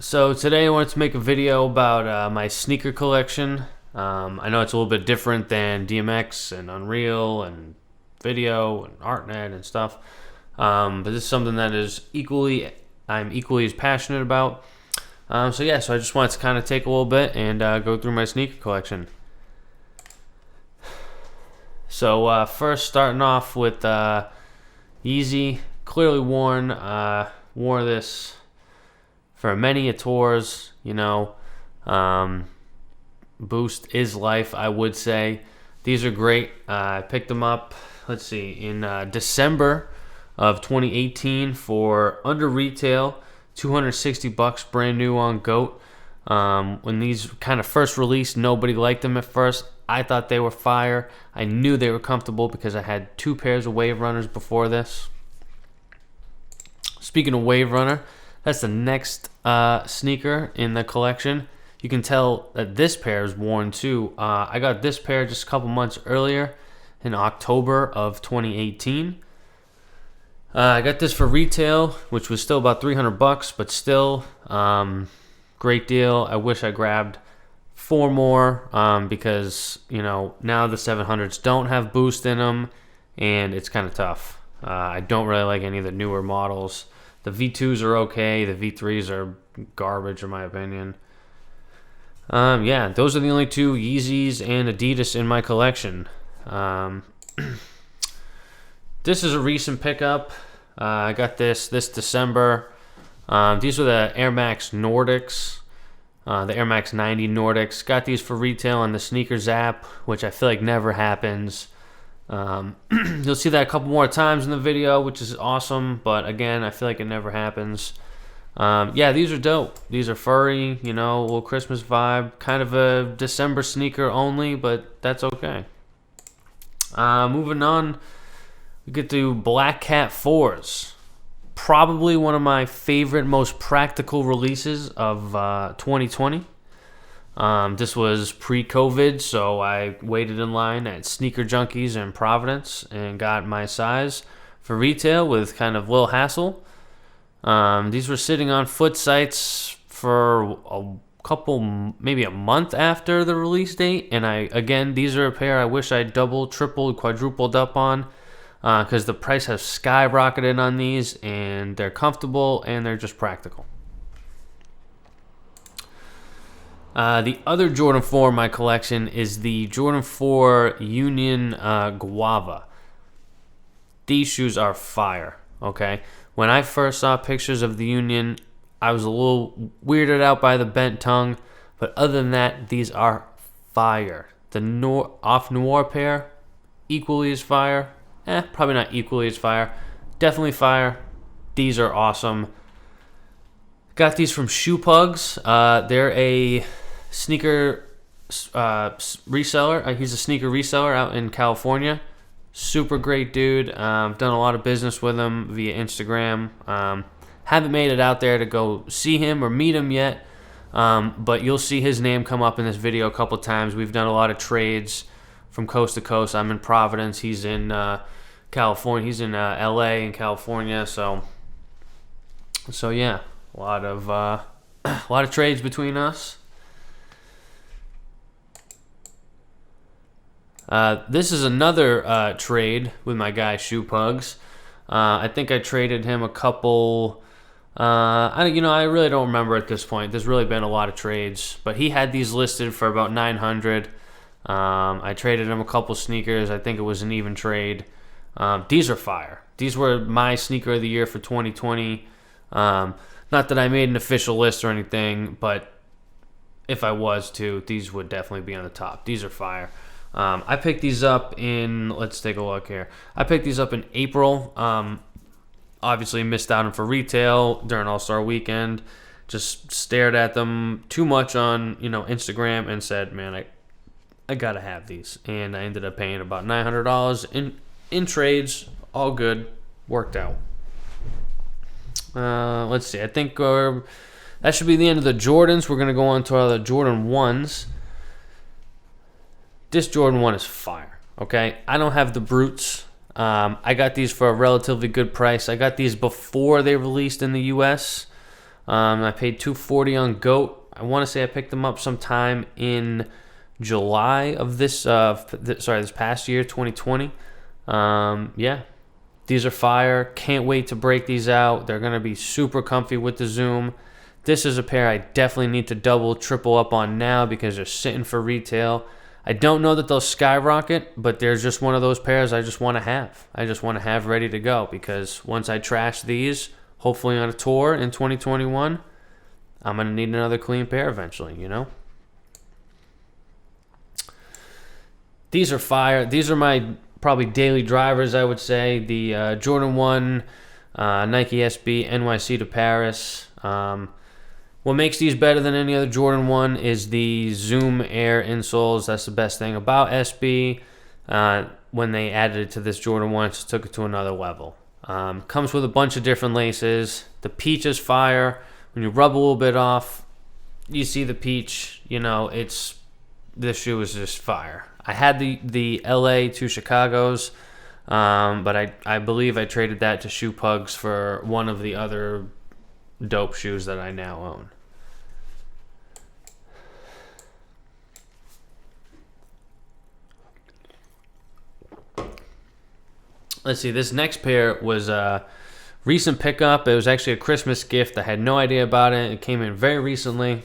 So today I wanted to make a video about my sneaker collection. I know it's a little bit different than DMX and Unreal and video and ArtNet and stuff, but this is something that I'm equally as passionate about. So I just wanted to kind of take a little bit and go through my sneaker collection. So first, starting off with Yeezy, clearly worn. Wore this for many tours, Boost is life, I would say. These are great. I picked them up, in December of 2018 for under retail, $260 brand new on GOAT. When these kind of first released, nobody liked them at first. I thought they were fire. I knew they were comfortable because I had 2 pairs of Wave Runners before this. Speaking of Wave Runner, that's the next sneaker in the collection. You can tell that this pair is worn too. I got this pair just a couple months earlier in October of 2018. I got this for retail, which was still about $300, but still great deal. I wish I grabbed 4 more because now the 700s don't have Boost in them, and it's kind of tough. I don't really like any of the newer models. The V2s are okay. The V3s are garbage, in my opinion. Those are the only 2 Yeezys and Adidas in my collection. This is a recent pickup. I got this December. These were the Airmax Nordics, the Airmax 90 Nordics. Got these for retail on the Sneakers app, which I feel like never happens. You'll see that a couple more times in the video, which is awesome, but again, I feel like it never happens. These are dope. These are furry, a little Christmas vibe, kind of a December sneaker only, but that's okay. Moving on, we get to Black Cat 4s. Probably one of my favorite, most practical releases of 2020. This was pre-COVID, so I waited in line at Sneaker Junkies in Providence and got my size for retail with kind of little hassle. These were sitting on foot sites for a couple, maybe a month after the release date, and these are a pair I wish I doubled, tripled, quadrupled up on, because the price has skyrocketed on these, and they're comfortable and they're just practical. The other Jordan 4 in my collection is the Jordan 4 Union Guava. These shoes are fire, okay? When I first saw pictures of the Union, I was a little weirded out by the bent tongue, but other than that, these are fire. The Off Noir pair, equally as fire. Probably not equally as fire. Definitely fire. These are awesome. Got these from Shoepugs. They're a sneaker reseller. He's a sneaker reseller out in California. Super great dude. Done a lot of business with him via Instagram. Haven't made it out there to go see him or meet him yet, but you'll see his name come up in this video a couple times. We've done a lot of trades from coast to coast. I'm in Providence. He's in California. He's in LA in California. So yeah. A lot of trades between us. This is another trade with my guy Shoepugs. I think I traded him a couple. I really don't remember at this point. There's really been a lot of trades, but he had these listed for about $900. I traded him a couple sneakers. I think it was an even trade. These are fire. These were my sneaker of the year for 2020. Not that I made an official list or anything, but if I was to, these would definitely be on the top. These are fire. I picked these up in, let's take a look here. I picked these up in April. Obviously missed out on for retail during All-Star Weekend. Just stared at them too much on, Instagram and said, man, I gotta have these. And I ended up paying about $900 in trades. All good. Worked out. Let's see. I think that should be the end of the Jordans. We're going to go on to our Jordan 1s. This Jordan 1 is fire, okay? I don't have the Brutes. I got these for a relatively good price. I got these before they released in the U.S. I paid $240 on Goat. I want to say I picked them up sometime in July of this past year, 2020. Yeah, these are fire. Can't wait to break these out. They're going to be super comfy with the zoom. This is a pair I definitely need to double, triple up on now because they're sitting for retail. I don't know that they'll skyrocket, but they're just one of those pairs I just want to have. I just want to have ready to go because once I trash these, hopefully on a tour in 2021, I'm going to need another clean pair eventually, you know? These are fire. These are my probably daily drivers, I would say. The Jordan 1 Nike SB NYC to Paris. What makes these better than any other Jordan 1 is the Zoom Air insoles. That's the best thing about SB. When they added it to this Jordan 1, it just took it to another level. Comes with a bunch of different laces. The peach is fire. When you rub a little bit off, you see the peach. You know, this shoe is just fire. I had the LA to Chicago's, but I believe I traded that to Shoepugs for one of the other dope shoes that I now own. Let's see, this next pair was a recent pickup. It was actually a Christmas gift. I had no idea about it. It came in very recently.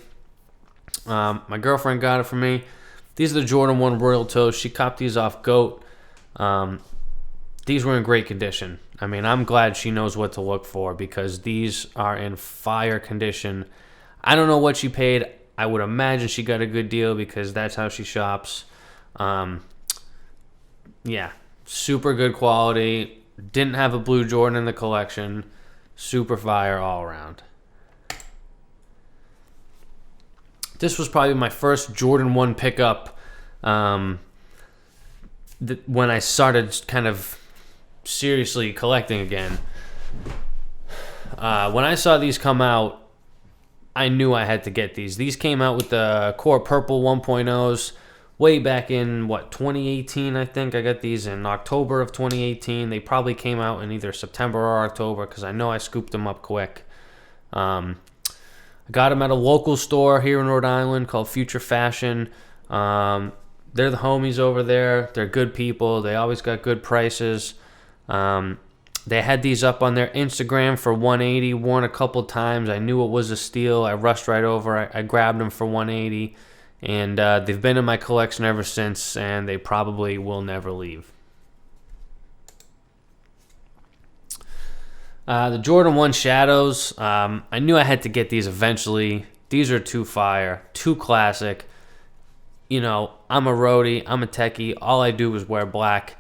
My girlfriend got it for me. These are the Jordan 1 Royal Toes. She copped these off Goat. These were in great condition. I mean, I'm glad she knows what to look for because these are in fire condition. I don't know what she paid. I would imagine she got a good deal because that's how she shops. Yeah, super good quality. Didn't have a blue Jordan in the collection. Super fire all around. This was probably my first Jordan 1 pickup when I started kind of seriously collecting again. When I saw these come out, I knew I had to get these. These came out with the Core Purple 1.0s way back in, 2018, I think. I got these in October of 2018. They probably came out in either September or October because I know I scooped them up quick. I got them at a local store here in Rhode Island called Future Fashion. They're the homies over there. They're good people. They always got good prices. They had these up on their Instagram for $180. Worn a couple times. I knew it was a steal. I rushed right over. I grabbed them for $180. And they've been in my collection ever since, and they probably will never leave. The Jordan 1 Shadows, I knew I had to get these eventually. These are too fire, too classic. You know, I'm a roadie, I'm a techie. All I do is wear black.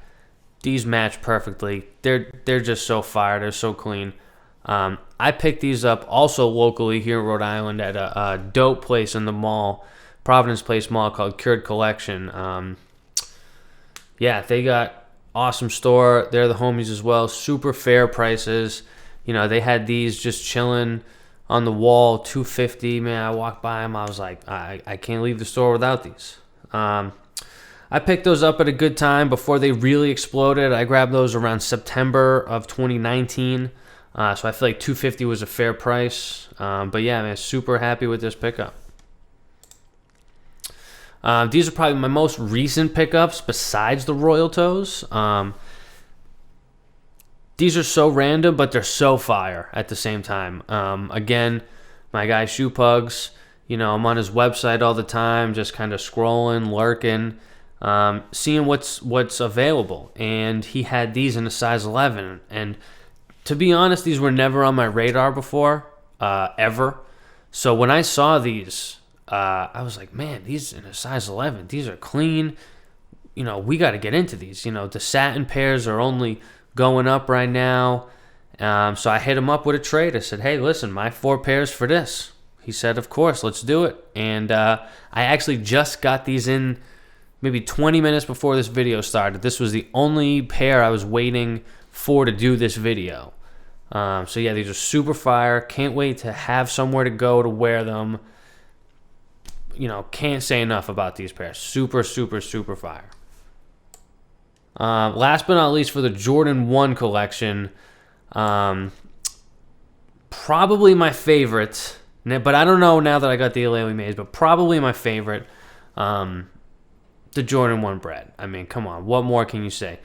These match perfectly. They're just so fire. They're so clean. I picked these up also locally here in Rhode Island at a dope place in the mall, Providence Place Mall, called Cured Collection. Yeah, they got awesome store. They're the homies as well. Super fair prices. You know, they had these just chilling on the wall, $250. Man, I walked by them. I was like, I can't leave the store without these. I picked those up at a good time before they really exploded. I grabbed those around September of 2019. So I feel like $250 was a fair price. But yeah, man, super happy with this pickup. These are probably my most recent pickups besides the Royal Toes. These are so random, but they're so fire at the same time. Again, my guy Shoepugs, you know, I'm on his website all the time, just kind of scrolling, lurking, seeing what's available. And he had these in a size 11. And to be honest, these were never on my radar before, ever. So when I saw these, I was like, man, these in a size 11, these are clean. You know, we got to get into these. You know, the satin pairs are only going up right now. So I hit him up with a trade. I said, hey, listen, my 4 pairs for this. He said, of course, let's do it. And I actually just got these in maybe 20 minutes before this video started. This was the only pair I was waiting for to do this video. So yeah, these are super fire. Can't wait to have somewhere to go to wear them. You know, can't say enough about these pairs. Super, super, super fire. Last but not least, for the Jordan 1 collection, probably my favorite, but I don't know now that I got the Aleali Maze, but probably my favorite, the Jordan 1 Bred. I mean, come on, what more can you say?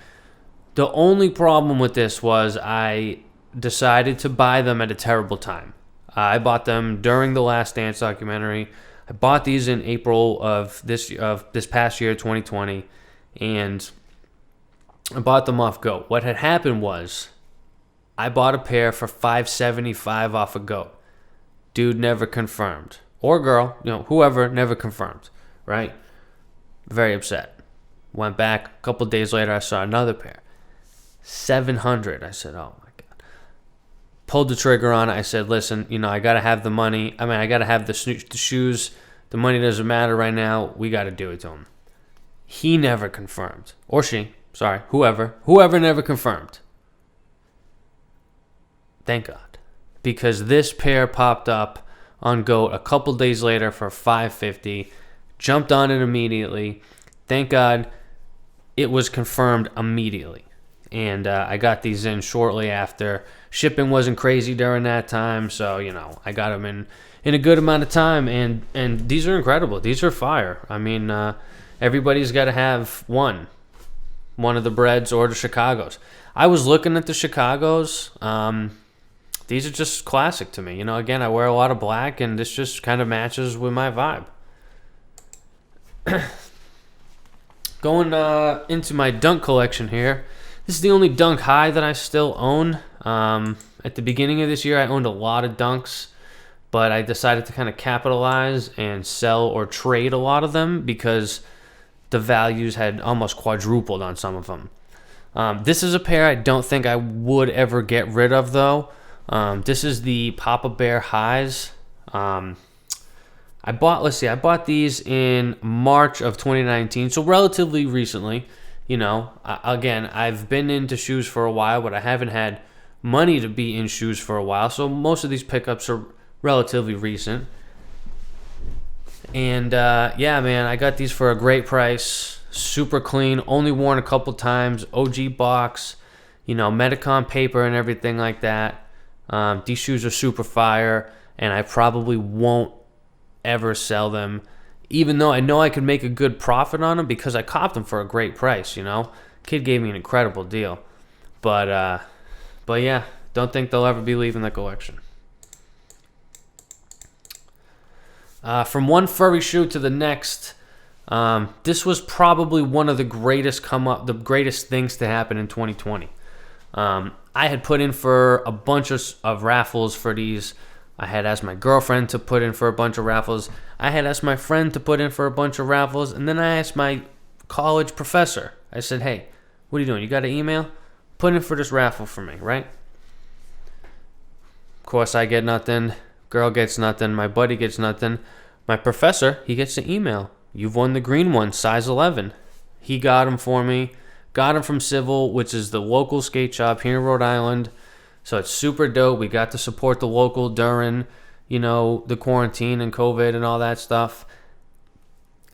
The only problem with this was I decided to buy them at a terrible time. I bought them during the Last Dance documentary. I bought these in April of this past year, 2020, and I bought them off GOAT. What had happened was I bought a pair for $575 off of GOAT. Dude never confirmed. Or girl, whoever, never confirmed, right? Very upset. Went back. A couple days later, I saw another pair. $700. I said, oh my God. Pulled the trigger on it. I said, listen, I got to have the money. I got to have the shoes. The money doesn't matter right now. We got to do it to him. He never confirmed. Or she. Sorry. Whoever never confirmed. Thank God. Because this pair popped up on GOAT a couple days later for $550. Jumped on it immediately. Thank God it was confirmed immediately. And I got these in shortly after. Shipping wasn't crazy during that time, so, I got them in a good amount of time. And these are incredible. These are fire. I mean, everybody's got to have one of the Breds or the Chicagos. I was looking at the Chicagos. These are just classic to me. Again, I wear a lot of black, and this just kind of matches with my vibe. Going into my Dunk collection here. This is the only Dunk high that I still own. At the beginning of this year, I owned a lot of Dunks, but I decided to kind of capitalize and sell or trade a lot of them because the values had almost quadrupled on some of them. This is a pair I don't think I would ever get rid of, though. This is the Papa Bear highs. I bought these in March of 2019, so relatively recently. Again, I've been into shoes for a while, but I haven't had money to be in shoes for a while, so most of these pickups are relatively recent. And yeah, man, I got these for a great price, super clean, only worn a couple times, OG box, Medicom paper and everything like that. These shoes are super fire, and I probably won't ever sell them, even though I know I could make a good profit on them because I copped them for a great price. Kid gave me an incredible deal, but yeah, don't think they'll ever be leaving the collection. From one furry shoe to the next, this was probably one of the greatest things to happen in 2020. I had put in for a bunch of raffles for these. I had asked my girlfriend to put in for a bunch of raffles. I had asked my friend to put in for a bunch of raffles. And then I asked my college professor. I said, hey, what are you doing? You got an email? Put in for this raffle for me, right? Of course, I get nothing. Girl gets nothing. My buddy gets nothing. My professor, he gets an email. You've won the green one, size 11. He got them for me. Got them from Civil, which is the local skate shop here in Rhode Island. So it's super dope. We got to support the local during, the quarantine and COVID and all that stuff.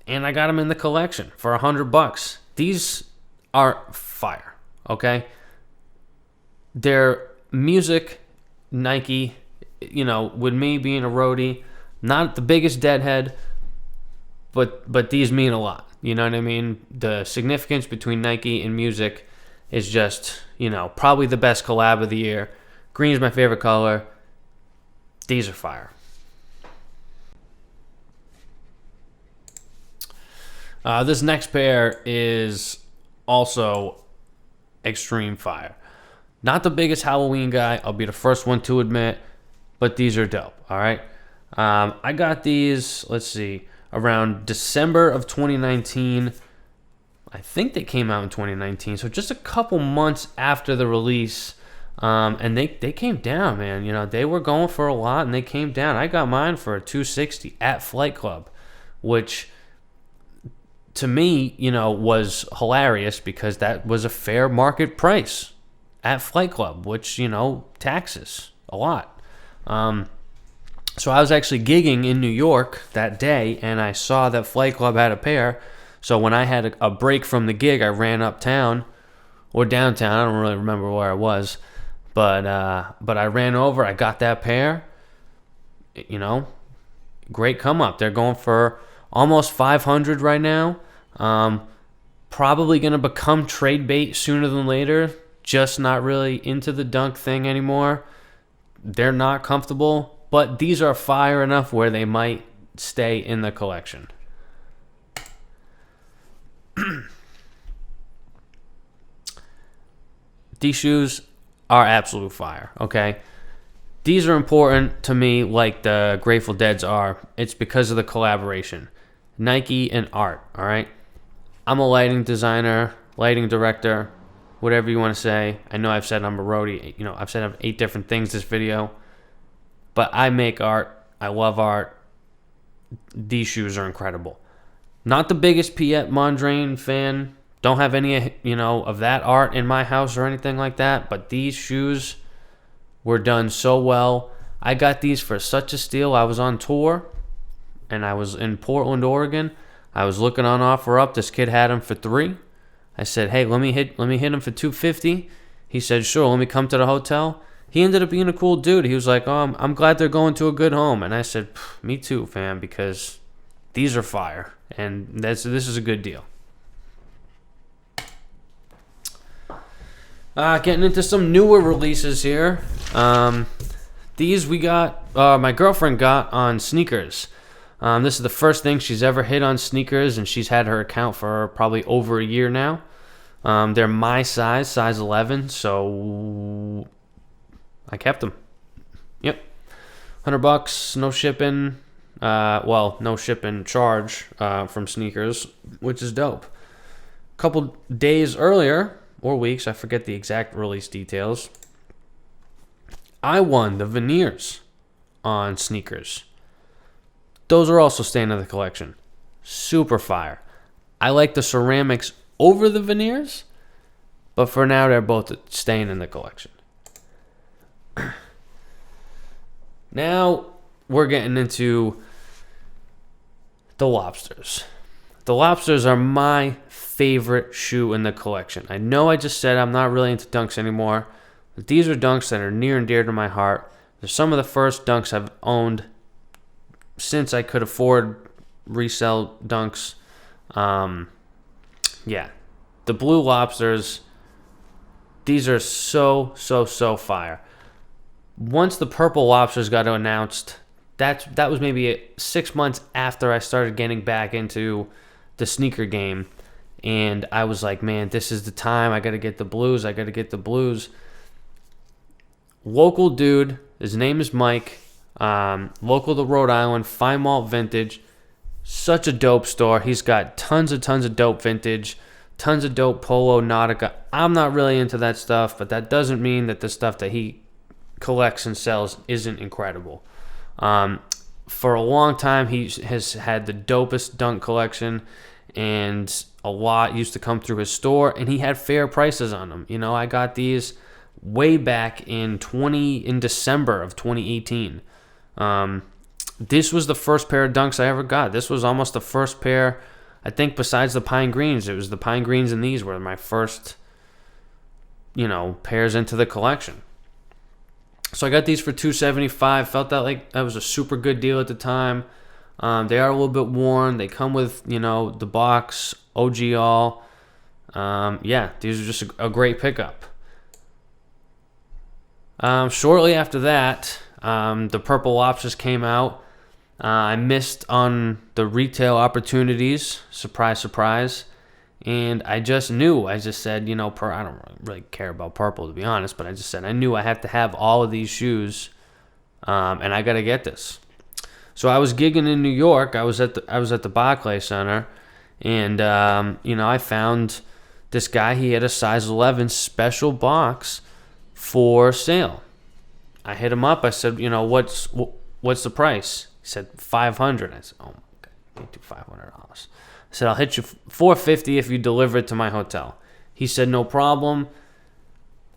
And I got them in the collection for $100. These are fire, okay? They're music, Nike, with me being a roadie, not the biggest deadhead, but these mean a lot. You know what I mean? The significance between Nike and music is just, probably the best collab of the year. Green is my favorite color. These are fire. This next pair is also extreme fire. Not the biggest Halloween guy. I'll be the first one to admit, but these are dope. All right. I got these, around December of 2019. I think they came out in 2019, so just a couple months after the release. And they came down, man. They were going for a lot, and they came down. I got mine for a $260 at Flight Club, which to me, was hilarious because that was a fair market price at Flight Club, which, taxes a lot. So I was actually gigging in New York that day, and I saw that Flight Club had a pair. So when I had a break from the gig, I ran uptown or downtown. I don't really remember where I was. But I ran over. I got that pair. You know, great come up. They're going for almost 500 right now. Probably going to become trade bait sooner than later. Just not really into the dunk thing anymore. They're not comfortable, but these are fire enough where they might stay in the collection. These shoes are absolute fire, okay? These are important to me like the Grateful Dead's are. It's because of the collaboration. Nike and art, all right? I'm a lighting designer, lighting director, whatever you want to say. I know I've said I'm a roadie. You know, I've said 8 different things this video. But I make art. I love art. These shoes are incredible. Not the biggest Piet Mondrain fan. Don't have any, of that art in my house or anything like that. But these shoes were done so well. I got these for such a steal. I was on tour, and I was in Portland, Oregon. I was looking on OfferUp. This kid had them for $3. I said, "Hey, let me hit him for $250." He said, "Sure, let me come to the hotel." He ended up being a cool dude. He was like, "Oh, I'm glad they're going to a good home." And I said, "Me too, fam, because these are fire, and this is a good deal." Getting into some newer releases here. These we got, my girlfriend got on sneakers. This is the first thing she's ever hit on sneakers, and she's had her account for probably over a year now. They're my size 11, so I kept them. Yep. $100, no shipping. No shipping charge from sneakers, which is dope. A couple days earlier, or weeks, I forget the exact release details, I won the Veneers on sneakers. Those are also staying in the collection. Super fire. I like the ceramics over the Veneers, but for now they're both staying in the collection. Now we're getting into the Lobsters. The Lobsters are my favorite shoe in the collection. I know I just said I'm not really into dunks anymore, but these are dunks that are near and dear to my heart. They're some of the first dunks I've owned since I could afford resell dunks. The blue Lobsters, these are so fire. Once the purple Lobsters got announced, that was maybe 6 months after I started getting back into the sneaker game, and I was like, man, this is the time. I got to get the blues. Local dude, his name is Mike, local to Rhode Island, FineMalt Vintage. Such a dope store. He's got tons of dope vintage, tons of dope Polo, Nautica. I'm not really into that stuff, but that doesn't mean that the stuff that he collects and sells isn't incredible. For a long time, he has had the dopest dunk collection, and a lot used to come through his store, and he had fair prices on them. I got these way back in December of 2018. This was the first pair of dunks I ever got. This was almost the first pair, I think, besides the Pine Greens. It was the Pine Greens, and these were my first, pairs into the collection. So I got these for $275. Felt that was a super good deal at the time. They are a little bit worn. They come with, the box, OG all. These are just a great pickup. Shortly after that, the purple Lobsters came out. I missed on the retail opportunities. Surprise, surprise. And I just knew. I just said, I don't really care about purple, to be honest, but I just said I knew I had to have all of these shoes, and I got to get this. So I was gigging in New York. I was at the Barclays Center, and I found this guy. He had a size 11 special box for sale. I hit him up. I said, what's the price? He said $500. I said, oh my God, I can't do $500. I said, I'll hit you $450 if you deliver it to my hotel. He said, no problem.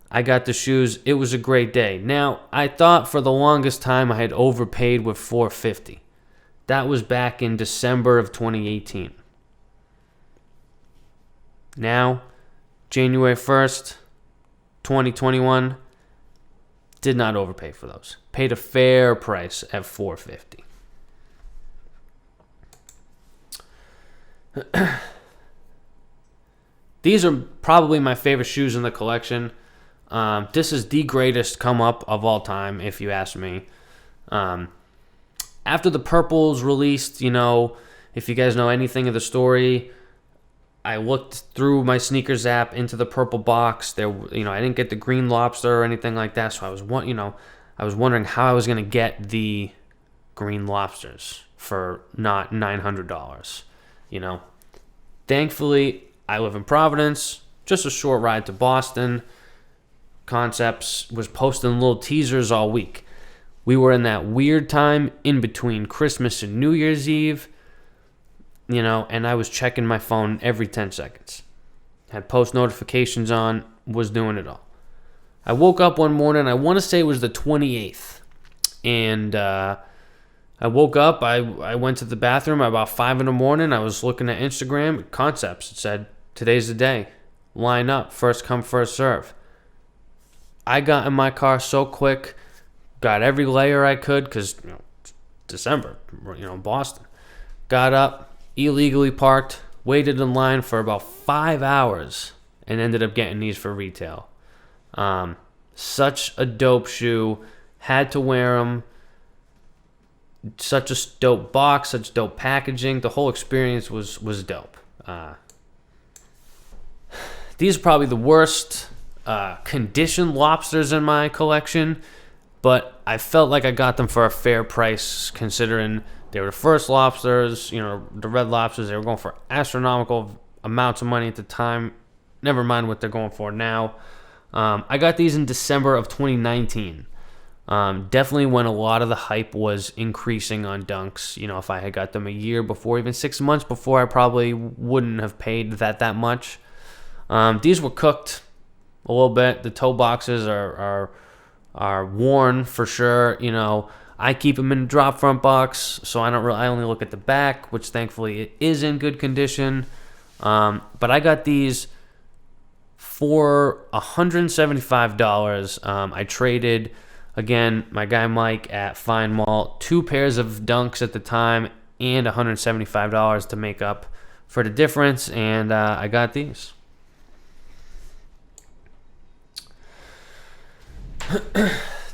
I got the shoes. It was a great day. Now, I thought for the longest time I had overpaid with $450. That was back in December of 2018. Now, January 1st, 2021, Did not overpay for those. Paid a fair price at $450. These are probably my favorite shoes in the collection. This is the greatest come up of all time, if you ask me. After the purples released, if you guys know anything of the story, I looked through my sneakers app into the purple box. There, I didn't get the green Lobster or anything like that, so I was wondering how I was gonna get the green Lobsters for not $900. Thankfully, I live in Providence, just a short ride to Boston. Concepts was posting little teasers all week. We were in that weird time in between Christmas and New Year's Eve, and I was checking my phone every 10 seconds. Had post notifications on, was doing it all. I woke up one morning, I want to say it was the 28th, and I woke up, I went to the bathroom about 5 in the morning, I was looking at Instagram, Concepts, it said, today's the day, line up, first come, first serve. I got in my car so quick, got every layer I could, because, December, Boston. Got up, illegally parked, waited in line for about 5 hours, and ended up getting these for retail. Such a dope shoe, had to wear them. Such a dope box, such dope packaging. The whole experience was dope. These are probably the worst condition Lobsters in my collection, but I felt like I got them for a fair price considering they were the first Lobsters, the red Lobsters. They were going for astronomical amounts of money at the time. Never mind what they're going for now. I got these in December of 2019. Definitely when a lot of the hype was increasing on Dunks. If I had got them a year before, even 6 months before, I probably wouldn't have paid that much. These were cooked a little bit. The toe boxes are worn for sure. I keep them in a drop front box, so I only look at the back, which thankfully it is in good condition. But I got these for $175. I traded, again, my guy Mike at FineMalt, 2 pairs of Dunks at the time and $175 to make up for the difference, and I got these.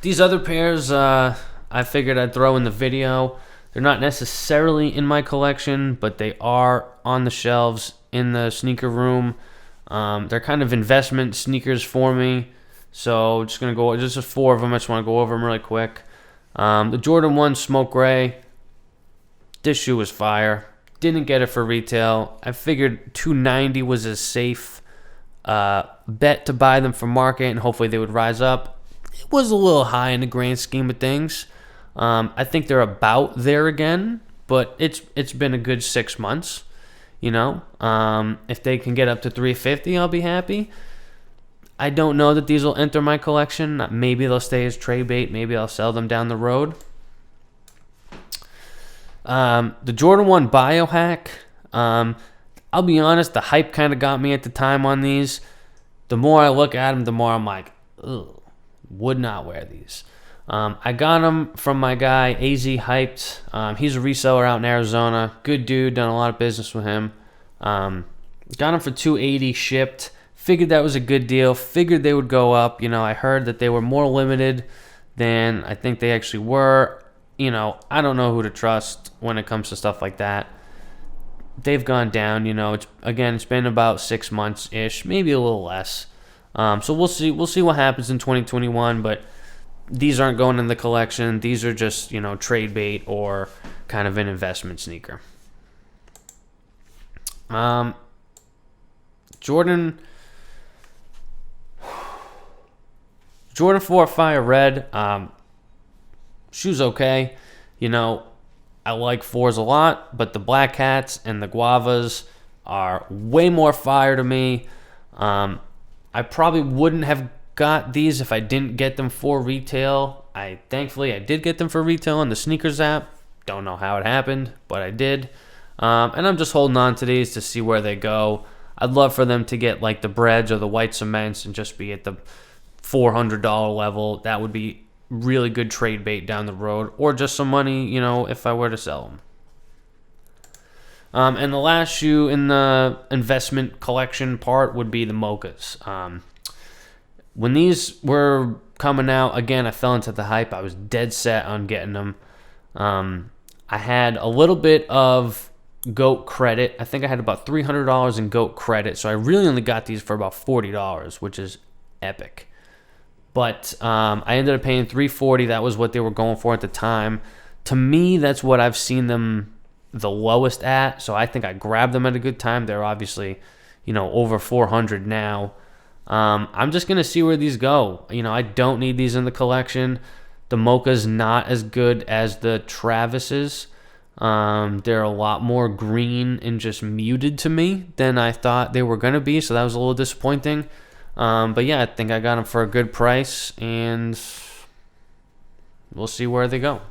These other pairs I figured I'd throw in the video. They're not necessarily in my collection, but they are on the shelves in the sneaker room. They're kind of investment sneakers for me. So just just 4 of them. I just want to go over them really quick. The Jordan 1 Smoke Gray. This shoe was fire. Didn't get it for retail. I figured $290 was a safe bet to buy them for market, and hopefully they would rise up. It was a little high in the grand scheme of things. I think they're about there again, but it's been a good 6 months. If they can get up to $350, I'll be happy. I don't know that these will enter my collection. Maybe they'll stay as trade bait. Maybe I'll sell them down the road. The Jordan 1 Biohack. I'll be honest, the hype kind of got me at the time on these. The more I look at them, the more I'm like, ugh, would not wear these. I got them from my guy, AZ Hyped. He's a reseller out in Arizona. Good dude, done a lot of business with him. Got them for $280 shipped. Figured that was a good deal. Figured they would go up. I heard that they were more limited than I think they actually were. I don't know who to trust when it comes to stuff like that. They've gone down. It's been about 6 months-ish, maybe a little less. So we'll see. We'll see what happens in 2021, but these aren't going in the collection. These are just, trade bait or kind of an investment sneaker. Jordan 4 Fire Red. Shoe's okay. I like 4s a lot, but the Black Hats and the Guavas are way more fire to me. I probably wouldn't have got these if I didn't get them for retail. Thankfully I did get them for retail on the sneakers app. Don't know how it happened, but I did. And I'm just holding on to these to see where they go. I'd love for them to get like the Breds or the white cements and just be at the $400 level, that would be really good trade bait down the road, or just some money, you know, if I were to sell them. And the last shoe in the investment collection part would be the Mochas. When these were coming out, again, I fell into the hype. I was dead set on getting them. I had a little bit of GOAT credit. I think I had about $300 in GOAT credit, so I really only got these for about $40, which is epic. But I ended up paying $340. That was what they were going for at the time. To me, that's what I've seen them the lowest at, so I think I grabbed them at a good time. They're obviously, you know, over 400 now. I'm just going to see where these go. You know, I don't need these in the collection. The Mocha's not as good as the Travis's. They're a lot more green and just muted to me than I thought they were going to be, so that was a little disappointing. But yeah, I think I got them for a good price, and we'll see where they go.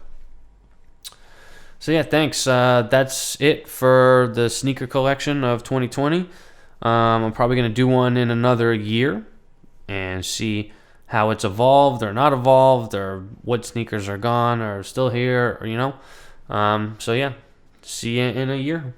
So yeah, thanks. That's it for the sneaker collection of 2020. I'm probably going to do one in another year and see how it's evolved or not evolved, or what sneakers are gone or still here, or, you know. So yeah, see you in a year.